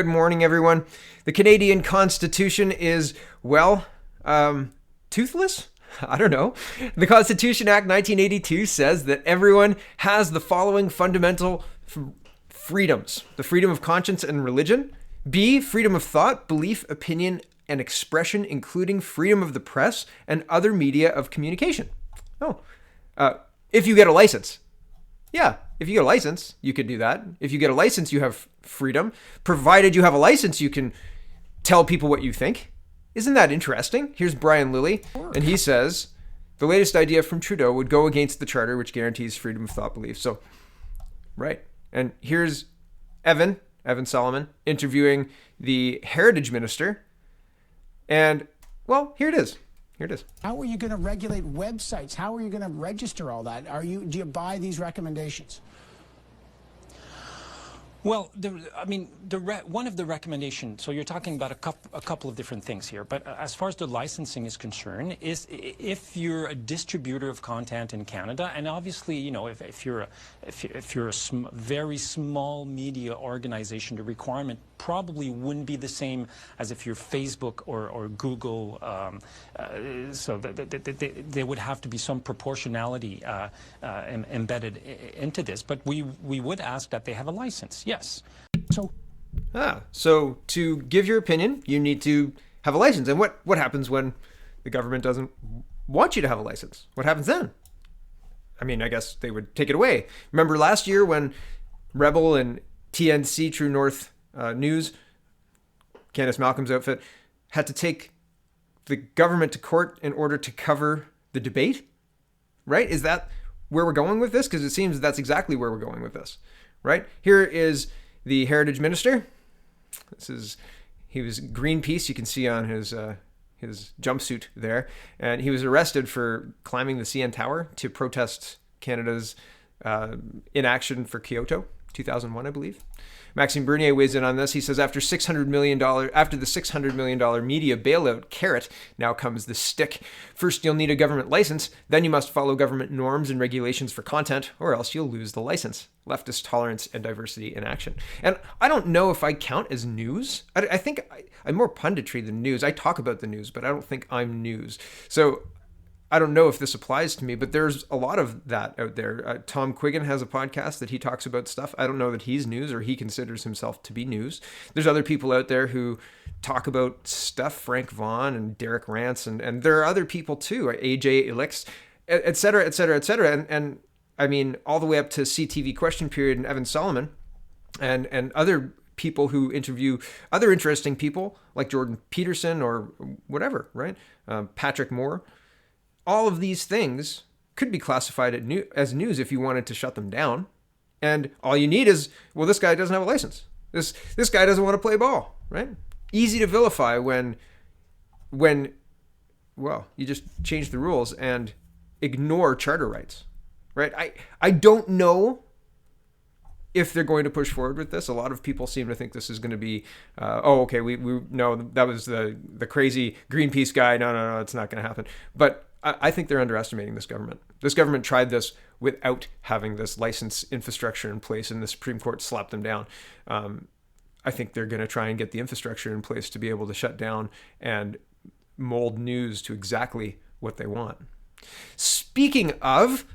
Good morning, everyone. The Canadian Constitution is, well, toothless? I don't know. The Constitution Act 1982 says that everyone has the following fundamental freedoms: the freedom of conscience and religion, B, freedom of thought, belief, opinion, and expression, including freedom of the press and other media of communication. Oh, if you get a license. Yeah, if you get a license, you could do that. If you get a license, you have freedom. Provided you have a license, you can tell people what you think. Isn't that interesting? Here's Brian Lilly, and he says, the latest idea from Trudeau would go against the charter, which guarantees freedom of thought, belief. So, right. And here's Evan Solomon, interviewing the heritage minister. And, well, here it is. How are you going to regulate websites? How are you going to register all that? Do you buy these recommendations? Well, one of the recommendations, so you're talking about a couple of different things here, but as far as the licensing is concerned, is if you're a distributor of content in Canada, and obviously, you know, if you're a very small media organization, the requirement probably wouldn't be the same as if you're Facebook or Google, so there would have to be some proportionality embedded into this, but we would ask that they have a license. Yes. So to give your opinion, you need to have a license. And what happens when the government doesn't want you to have a license? What happens then? I mean, I guess they would take it away. Remember last year when Rebel and TNC, True North News, Candace Malcolm's outfit, had to take the government to court in order to cover the debate? Right? Is that where we're going with this? Because it seems that's exactly where we're going with this. Right? Here is the heritage minister. He was Greenpeace. You can see on his jumpsuit there. And he was arrested for climbing the CN Tower to protest Canada's inaction for Kyoto, 2001, I believe. Maxime Bernier weighs in on this. He says, after the $600 million media bailout carrot, now comes the stick. First, you'll need a government license. Then you must follow government norms and regulations for content, or else you'll lose the license. Leftist tolerance and diversity in action. And I don't know if I count as news. I think I'm more punditry than news. I talk about the news, but I don't think I'm news. So I don't know if this applies to me, but there's a lot of that out there. Tom Quiggin has a podcast that he talks about stuff. I don't know that he's news or he considers himself to be news. There's other people out there who talk about stuff, Frank Vaughn and Derek Rance, and there are other people too, AJ Elix, et cetera, et cetera, et cetera. And I mean, all the way up to CTV Question Period and Evan Solomon and other people who interview other interesting people like Jordan Peterson or whatever, right? Patrick Moore. All of these things could be classified as news if you wanted to shut them down. And all you need is, well, this guy doesn't have a license. This guy doesn't want to play ball, right? Easy to vilify when well, you just change the rules and ignore charter rights, right? I don't know if they're going to push forward with this. A lot of people seem to think this is going to be, we no, that was the crazy Greenpeace guy. No, it's not going to happen. But I think they're underestimating this government. This government tried this without having this license infrastructure in place, and the Supreme Court slapped them down. I think they're going to try and get the infrastructure in place to be able to shut down and mold news to exactly what they want. Speaking of,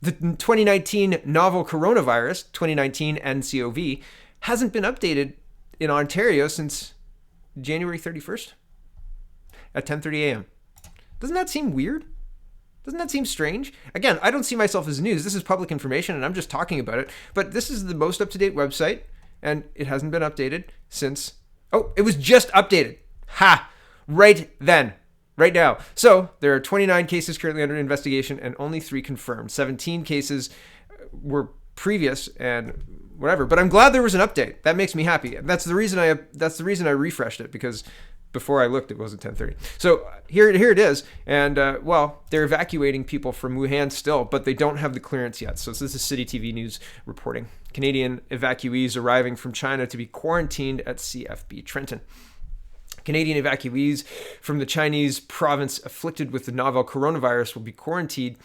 the 2019 novel coronavirus, 2019 NCOV, hasn't been updated in Ontario since January 31st at 10:30 a.m. Doesn't that seem weird? Doesn't that seem strange? Again, I don't see myself as news. This is public information, and I'm just talking about it. But this is the most up-to-date website, and it hasn't been updated since... Oh, it was just updated. Ha! Right then. Right now. So there are 29 cases currently under investigation and only 3 confirmed. 17 cases were previous and whatever. But I'm glad there was an update. That makes me happy. That's the reason I refreshed it, because before I looked, it wasn't 10:30. So here it is. And they're evacuating people from Wuhan still, but they don't have the clearance yet. So this is City TV News reporting. Canadian evacuees arriving from China to be quarantined at CFB Trenton. Canadian evacuees from the Chinese province afflicted with the novel coronavirus will be quarantined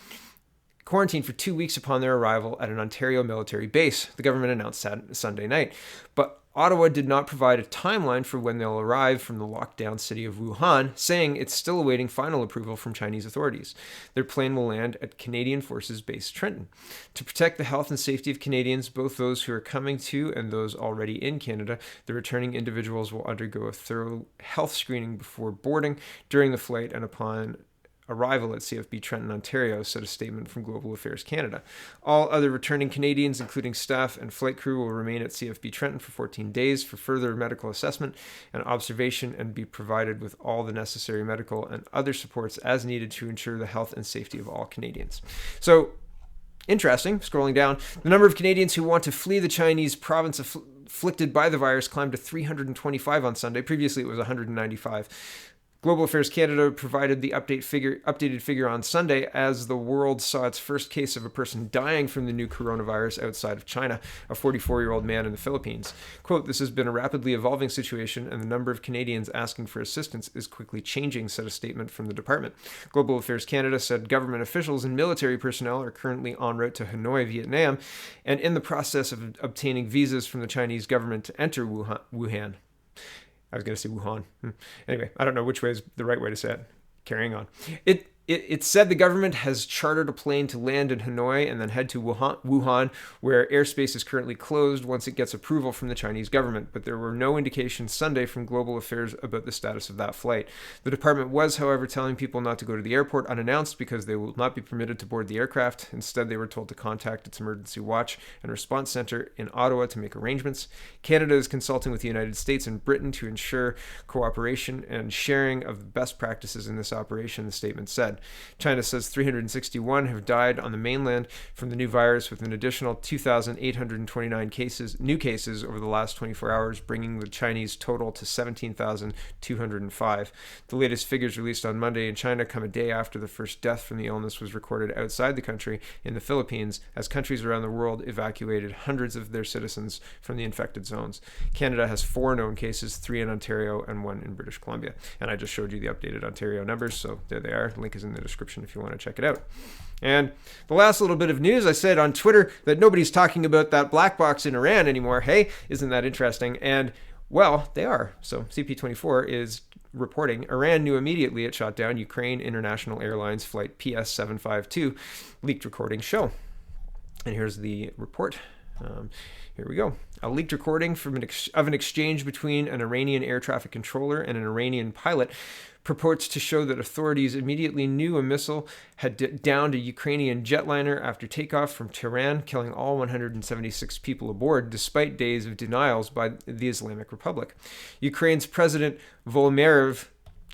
for 2 weeks upon their arrival at an Ontario military base, the government announced Sunday night. But Ottawa did not provide a timeline for when they'll arrive from the lockdown city of Wuhan, saying it's still awaiting final approval from Chinese authorities. Their plane will land at Canadian Forces Base Trenton. To protect the health and safety of Canadians, both those who are coming to and those already in Canada, the returning individuals will undergo a thorough health screening before boarding, during the flight, and upon arrival at CFB Trenton, Ontario, said a statement from Global Affairs Canada. All other returning Canadians, including staff and flight crew, will remain at CFB Trenton for 14 days for further medical assessment and observation and be provided with all the necessary medical and other supports as needed to ensure the health and safety of all Canadians. So, interesting, scrolling down, the number of Canadians who want to flee the Chinese province afflicted by the virus climbed to 325 on Sunday. Previously, it was 195. Global Affairs Canada provided the updated figure on Sunday as the world saw its first case of a person dying from the new coronavirus outside of China, a 44-year-old man in the Philippines. Quote, "This has been a rapidly evolving situation and the number of Canadians asking for assistance is quickly changing," said a statement from the department. Global Affairs Canada said government officials and military personnel are currently en route to Hanoi, Vietnam, and in the process of obtaining visas from the Chinese government to enter Wuhan. I was going to say Wuhan. Anyway, I don't know which way is the right way to say it. Carrying on. It said the government has chartered a plane to land in Hanoi and then head to Wuhan, where airspace is currently closed once it gets approval from the Chinese government. But there were no indications Sunday from Global Affairs about the status of that flight. The department was, however, telling people not to go to the airport unannounced because they will not be permitted to board the aircraft. Instead, they were told to contact its emergency watch and response center in Ottawa to make arrangements. Canada is consulting with the United States and Britain to ensure cooperation and sharing of best practices in this operation, the statement said. China says 361 have died on the mainland from the new virus, with an additional 2,829 new cases over the last 24 hours, bringing the Chinese total to 17,205. The latest figures released on Monday in China come a day after the first death from the illness was recorded outside the country in the Philippines, as countries around the world evacuated hundreds of their citizens from the infected zones. Canada has 4 known cases, 3 in Ontario and 1 in British Columbia. And I just showed you the updated Ontario numbers, so there they are. Link is in the description if you want to check it out. And the last little bit of news, I said on Twitter that nobody's talking about that black box in Iran anymore. Hey, isn't that interesting? And well, they are. So CP24 is reporting Iran knew immediately it shot down Ukraine International Airlines flight PS752, leaked recordings show. And here's the report. Here we go. A leaked recording of an exchange between an Iranian air traffic controller and an Iranian pilot purports to show that authorities immediately knew a missile had downed a Ukrainian jetliner after takeoff from Tehran, killing all 176 people aboard, despite days of denials by the Islamic Republic. Ukraine's President Volodymyr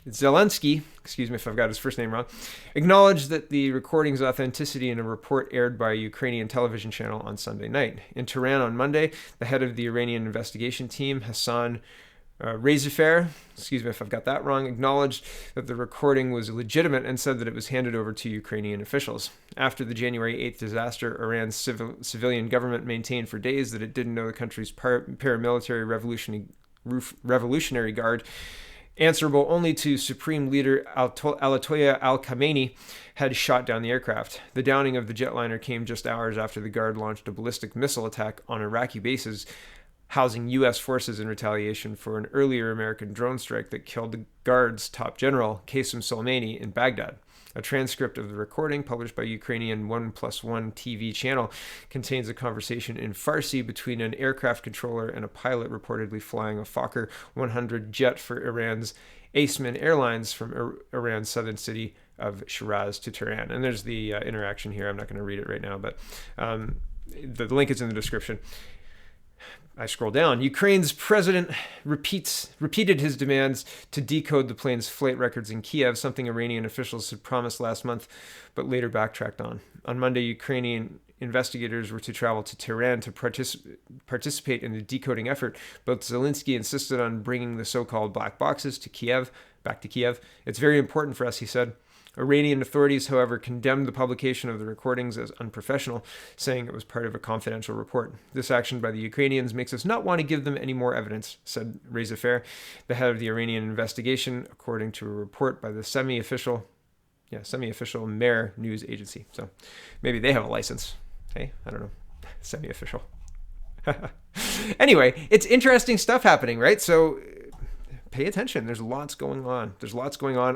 Zelensky, excuse me if I've got his first name wrong, acknowledged that the recording's authenticity in a report aired by a Ukrainian television channel on Sunday night. In Tehran on Monday, the head of the Iranian investigation team, Hassan Razifair, excuse me if I've got that wrong, acknowledged that the recording was legitimate and said that it was handed over to Ukrainian officials. After the January 8th disaster, Iran's civilian government maintained for days that it didn't know the country's paramilitary revolutionary guard, answerable only to Supreme Leader Ayatollah al-Khamenei, had shot down the aircraft. The downing of the jetliner came just hours after the guard launched a ballistic missile attack on Iraqi bases housing U.S. forces in retaliation for an earlier American drone strike that killed the Guard's top general, Qasem Soleimani, in Baghdad. A transcript of the recording, published by Ukrainian 1+1 TV channel, contains a conversation in Farsi between an aircraft controller and a pilot reportedly flying a Fokker 100 jet for Iran's Aseman Airlines from Iran's southern city of Shiraz to Tehran. And there's the interaction here. I'm not going to read it right now, but the link is in the description. I scroll down. Ukraine's president repeated his demands to decode the plane's flight records in Kiev, something Iranian officials had promised last month, but later backtracked on. On Monday, Ukrainian investigators were to travel to Tehran to participate in the decoding effort, but Zelensky insisted on bringing the so-called black boxes back to Kiev. It's very important for us, he said. Iranian authorities, however, condemned the publication of the recordings as unprofessional, saying it was part of a confidential report. This action by the Ukrainians makes us not want to give them any more evidence, said Razifair, the head of the Iranian investigation, according to a report by the semi-official Mer news agency. So maybe they have a license. Hey, I don't know. Semi-official. Anyway, it's interesting stuff happening, right? So pay attention. There's lots going on.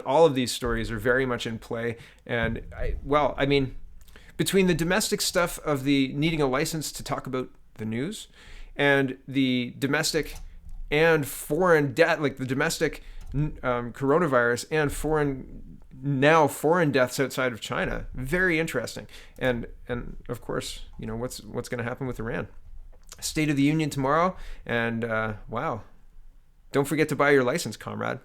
All of these stories are very much in play. And I mean, between the domestic stuff of the needing a license to talk about the news and the domestic and foreign death, like the domestic coronavirus and foreign deaths outside of China, very interesting. And of course, what's going to happen with Iran? State of the Union tomorrow, and wow, don't forget to buy your license, comrade.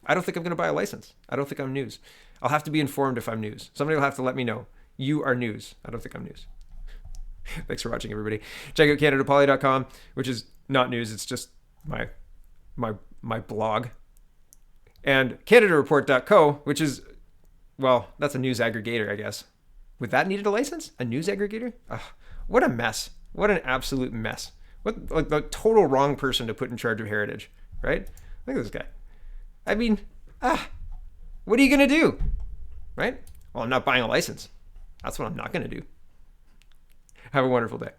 I don't think I'm going to buy a license. I don't think I'm news. I'll have to be informed if I'm news. Somebody will have to let me know. You are news. I don't think I'm news. Thanks for watching, everybody. Check out CanadaPoly.com, which is not news. It's just my blog. And CanadaReport.co, which is, well, that's a news aggregator, I guess. Would that need a license? A news aggregator? Ugh, what a mess. What an absolute mess. What, like, the total wrong person to put in charge of Heritage, right? Look at this guy. I mean, what are you going to do? Right? Well, I'm not buying a license. That's what I'm not going to do. Have a wonderful day.